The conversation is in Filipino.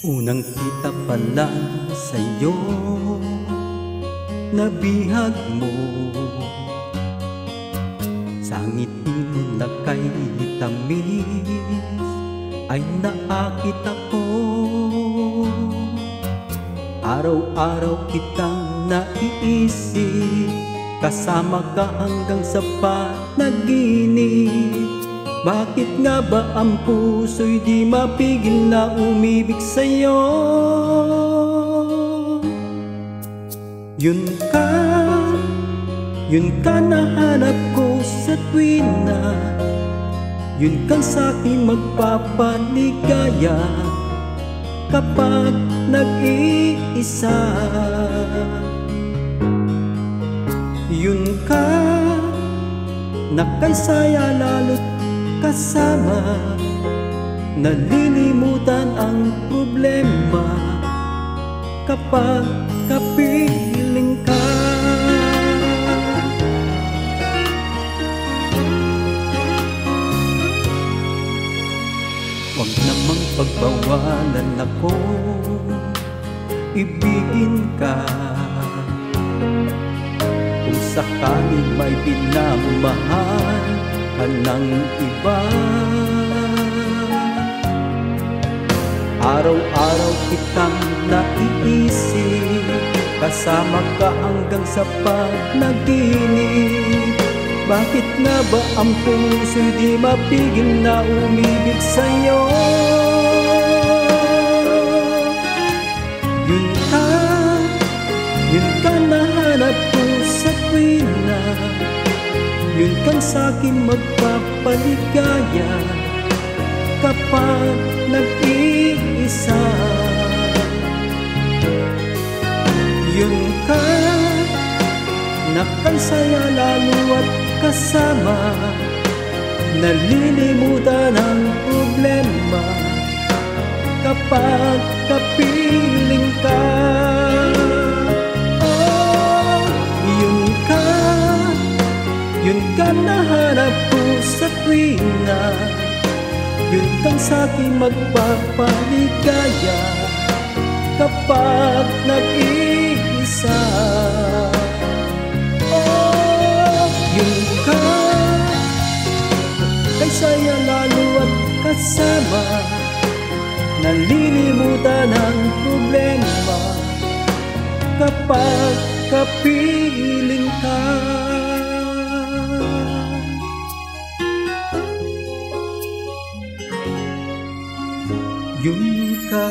Unang kita pa lang sa'yo, nabihag mo sa ngiti mo na kay tamis, ay naakit ako. Araw-araw kitang naiisip, kasama ka hanggang sa panaginip. Bakit nga ba ang puso'y di mapigil na umibig sa'yo? Yun ka nahanap ko sa tuwina, yun kang sa'king magpapaligaya kapag nag-iisa. Yun ka na kay saya lalo't kasama, nalilimutan ang problema kapag kapiling ka. Huwag namang pagbawalan ako, ibigin ka. Kung sakali may pinamahal ka ng iba, araw-araw kitang naiisip, kasama ka hanggang sa panaginip. Bakit nga ba ang puso'y di mapigil na umibig sa'yo? Yun ka nahanap ko sa tuwina, yun kang sa'king magpapaligaya kapag nag-iisa. Yun ka na kay saya lalo at kasama, nalilimutan ang problema kapag kapiling ka. Yun ka nahanap ko sa tuwina, yun kang sa'king magpapaligaya kapag nag-iisa. Yun ka kay saya lalo at kasama, nalilimutan ang problema kapag kapiling ka. Yun ka.